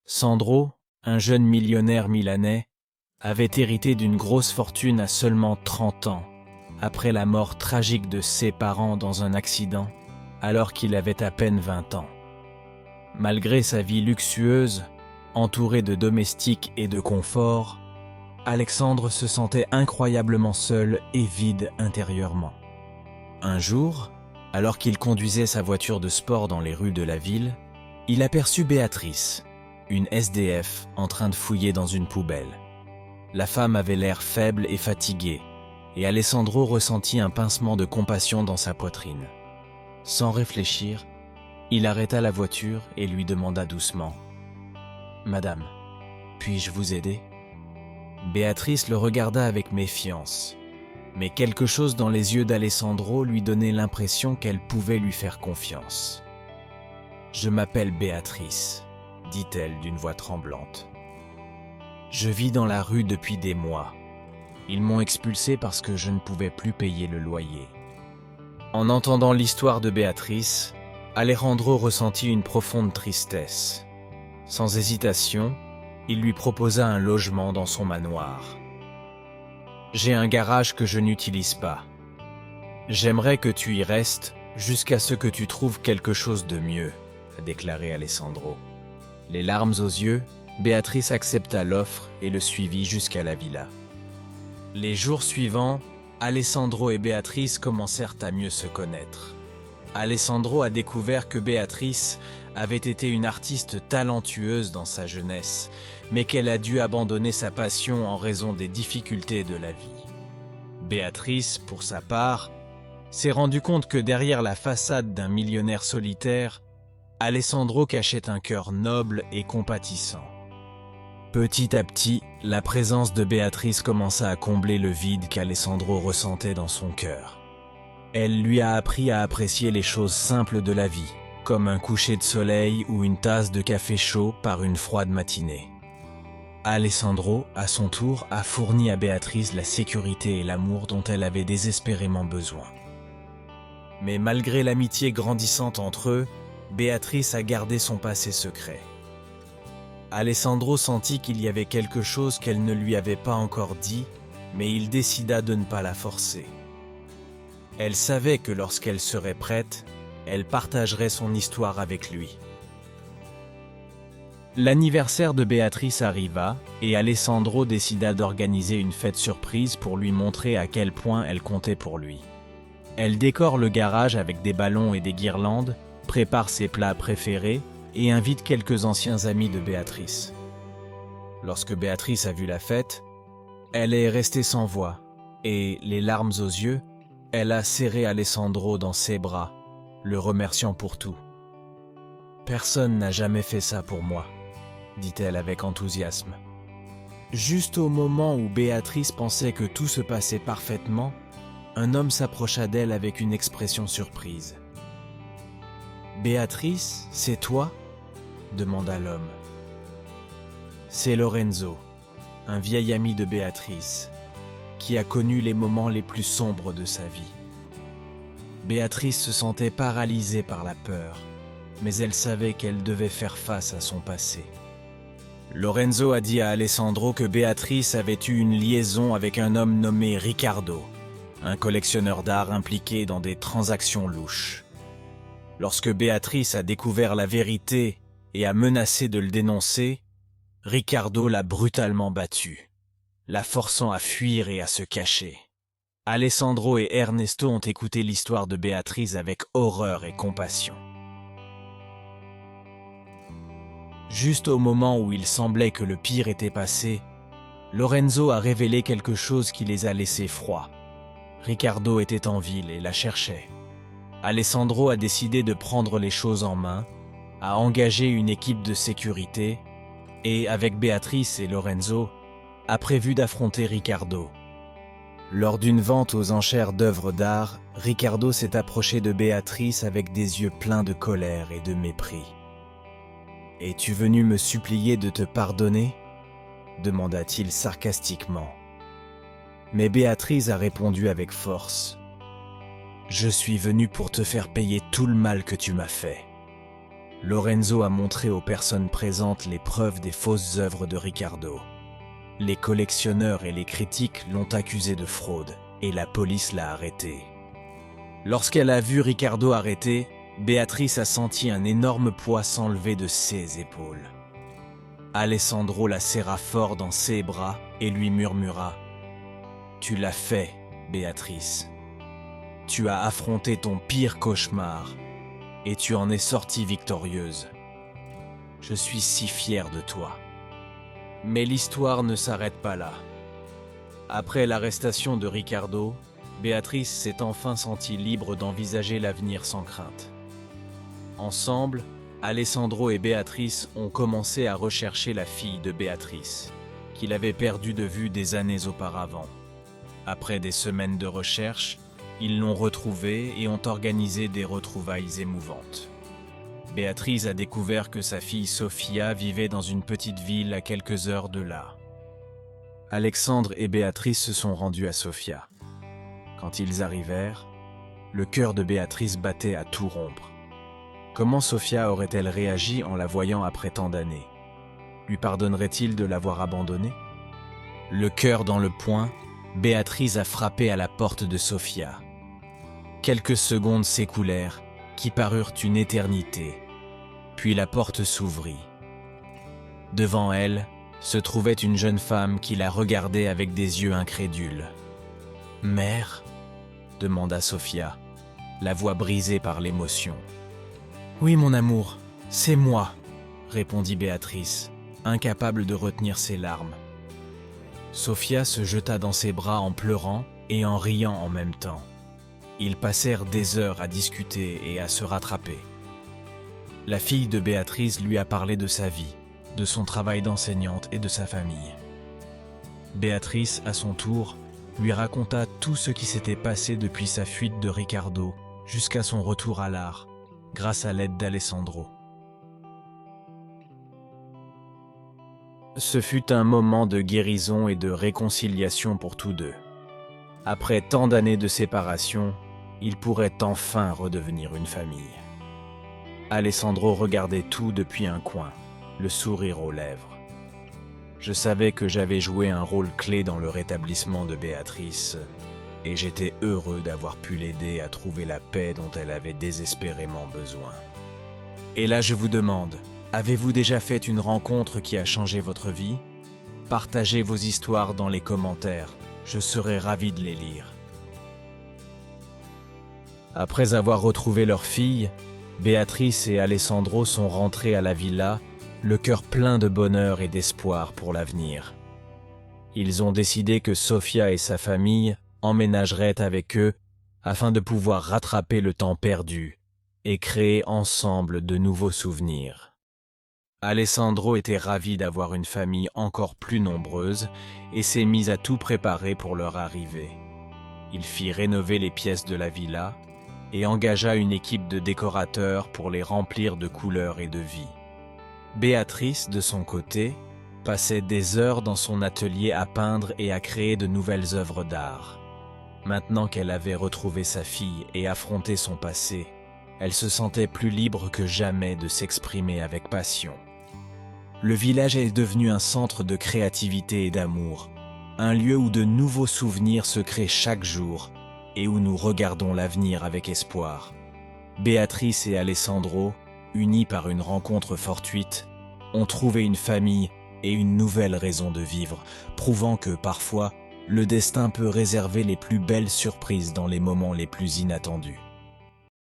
Sandro, un jeune millionnaire milanais, avait hérité d'une grosse fortune à seulement 30 ans, après la mort tragique de ses parents dans un accident, alors qu'il avait à peine 20 ans. Malgré sa vie luxueuse, entouré de domestiques et de confort, Alexandre se sentait incroyablement seul et vide intérieurement. Un jour, alors qu'il conduisait sa voiture de sport dans les rues de la ville, il aperçut Béatrice, une SDF en train de fouiller dans une poubelle. La femme avait l'air faible et fatiguée, et Alessandro ressentit un pincement de compassion dans sa poitrine. Sans réfléchir, il arrêta la voiture et lui demanda doucement « Madame, puis-je vous aider ?» Béatrice le regarda avec méfiance, mais quelque chose dans les yeux d'Alessandro lui donnait l'impression qu'elle pouvait lui faire confiance. « Je m'appelle Béatrice », dit-elle d'une voix tremblante. « Je vis dans la rue depuis des mois. Ils m'ont expulsé parce que je ne pouvais plus payer le loyer. » En entendant l'histoire de Béatrice, Alejandro ressentit une profonde tristesse. Sans hésitation, il lui proposa un logement dans son manoir. « J'ai un garage que je n'utilise pas. J'aimerais que tu y restes jusqu'à ce que tu trouves quelque chose de mieux, » a déclaré Alessandro. Les larmes aux yeux, Béatrice accepta l'offre et le suivit jusqu'à la villa. Les jours suivants, Alessandro et Béatrice commencèrent à mieux se connaître. Alessandro a découvert que Béatrice avait été une artiste talentueuse dans sa jeunesse, mais qu'elle a dû abandonner sa passion en raison des difficultés de la vie. Béatrice, pour sa part, s'est rendue compte que derrière la façade d'un millionnaire solitaire, Alessandro cachait un cœur noble et compatissant. Petit à petit, la présence de Béatrice commença à combler le vide qu'Alessandro ressentait dans son cœur. Elle lui a appris à apprécier les choses simples de la vie, comme un coucher de soleil ou une tasse de café chaud par une froide matinée. Alessandro, à son tour, a fourni à Béatrice la sécurité et l'amour dont elle avait désespérément besoin. Mais malgré l'amitié grandissante entre eux, Béatrice a gardé son passé secret. Alessandro sentit qu'il y avait quelque chose qu'elle ne lui avait pas encore dit, mais il décida de ne pas la forcer. Elle savait que lorsqu'elle serait prête, elle partagerait son histoire avec lui. L'anniversaire de Béatrice arriva et Alessandro décida d'organiser une fête surprise pour lui montrer à quel point elle comptait pour lui. Elle décore le garage avec des ballons et des guirlandes, prépare ses plats préférés et invite quelques anciens amis de Béatrice. Lorsque Béatrice a vu la fête, elle est restée sans voix et, les larmes aux yeux, elle a serré Alessandro dans ses bras, le remerciant pour tout. « Personne n'a jamais fait ça pour moi », dit-elle avec enthousiasme. Juste au moment où Béatrice pensait que tout se passait parfaitement, un homme s'approcha d'elle avec une expression surprise. « Béatrice, c'est toi ?» demanda l'homme. « C'est Lorenzo, un vieil ami de Béatrice, qui a connu les moments les plus sombres de sa vie. » Béatrice se sentait paralysée par la peur, mais elle savait qu'elle devait faire face à son passé. Lorenzo a dit à Alessandro que Béatrice avait eu une liaison avec un homme nommé Riccardo, un collectionneur d'art impliqué dans des transactions louches. Lorsque Béatrice a découvert la vérité et a menacé de le dénoncer, Riccardo l'a brutalement battue, la forçant à fuir et à se cacher. Alessandro et Ernesto ont écouté l'histoire de Béatrice avec horreur et compassion. Juste au moment où il semblait que le pire était passé, Lorenzo a révélé quelque chose qui les a laissés froids. Riccardo était en ville et la cherchait. Alessandro a décidé de prendre les choses en main, a engagé une équipe de sécurité et, avec Béatrice et Lorenzo, a prévu d'affronter Riccardo. Lors d'une vente aux enchères d'œuvres d'art, Riccardo s'est approché de Béatrice avec des yeux pleins de colère et de mépris. « Es-tu venu me supplier de te pardonner ?» demanda-t-il sarcastiquement. Mais Béatrice a répondu avec force. « Je suis venu pour te faire payer tout le mal que tu m'as fait. » Lorenzo a montré aux personnes présentes les preuves des fausses œuvres de Ricardo. Les collectionneurs et les critiques l'ont accusé de fraude et la police l'a arrêté. Lorsqu'elle a vu Ricardo arrêté, Béatrice a senti un énorme poids s'enlever de ses épaules. Alessandro la serra fort dans ses bras et lui murmura « Tu l'as fait, Béatrice. Tu as affronté ton pire cauchemar et tu en es sortie victorieuse. Je suis si fier de toi. » Mais l'histoire ne s'arrête pas là. Après l'arrestation de Ricardo, Béatrice s'est enfin sentie libre d'envisager l'avenir sans crainte. Ensemble, Alessandro et Béatrice ont commencé à rechercher la fille de Béatrice, qu'il avait perdue de vue des années auparavant. Après des semaines de recherche, ils l'ont retrouvée et ont organisé des retrouvailles émouvantes. Béatrice a découvert que sa fille Sofia vivait dans une petite ville à quelques heures de là. Alexandre et Béatrice se sont rendus à Sofia. Quand ils arrivèrent, le cœur de Béatrice battait à tout rompre. Comment Sofia aurait-elle réagi en la voyant après tant d'années? Lui pardonnerait-il de l'avoir abandonnée? Le cœur dans le poing, Béatrice a frappé à la porte de Sofia. Quelques secondes s'écoulèrent, qui parurent une éternité. Puis la porte s'ouvrit. Devant elle se trouvait une jeune femme qui la regardait avec des yeux incrédules. « Mère ?» demanda Sofia, la voix brisée par l'émotion. « Oui, mon amour, c'est moi », répondit Béatrice, incapable de retenir ses larmes. Sofia se jeta dans ses bras en pleurant et en riant en même temps. Ils passèrent des heures à discuter et à se rattraper. La fille de Béatrice lui a parlé de sa vie, de son travail d'enseignante et de sa famille. Béatrice, à son tour, lui raconta tout ce qui s'était passé depuis sa fuite de Ricardo jusqu'à son retour à l'art, grâce à l'aide d'Alessandro. Ce fut un moment de guérison et de réconciliation pour tous deux. Après tant d'années de séparation, ils pourraient enfin redevenir une famille. Alessandro regardait tout depuis un coin, le sourire aux lèvres. Je savais que j'avais joué un rôle clé dans le rétablissement de Béatrice, et j'étais heureux d'avoir pu l'aider à trouver la paix dont elle avait désespérément besoin. Et là, je vous demande, avez-vous déjà fait une rencontre qui a changé votre vie? Partagez vos histoires dans les commentaires, je serai ravi de les lire. Après avoir retrouvé leur fille, Béatrice et Alessandro sont rentrés à la villa, le cœur plein de bonheur et d'espoir pour l'avenir. Ils ont décidé que Sofia et sa famille emménageraient avec eux afin de pouvoir rattraper le temps perdu et créer ensemble de nouveaux souvenirs. Alessandro était ravi d'avoir une famille encore plus nombreuse et s'est mis à tout préparer pour leur arrivée. Il fit rénover les pièces de la villa et engagea une équipe de décorateurs pour les remplir de couleurs et de vie. Béatrice, de son côté, passait des heures dans son atelier à peindre et à créer de nouvelles œuvres d'art. Maintenant qu'elle avait retrouvé sa fille et affronté son passé, elle se sentait plus libre que jamais de s'exprimer avec passion. Le village est devenu un centre de créativité et d'amour, un lieu où de nouveaux souvenirs se créent chaque jour et où nous regardons l'avenir avec espoir. Béatrice et Alessandro, unis par une rencontre fortuite, ont trouvé une famille et une nouvelle raison de vivre, prouvant que parfois, le destin peut réserver les plus belles surprises dans les moments les plus inattendus.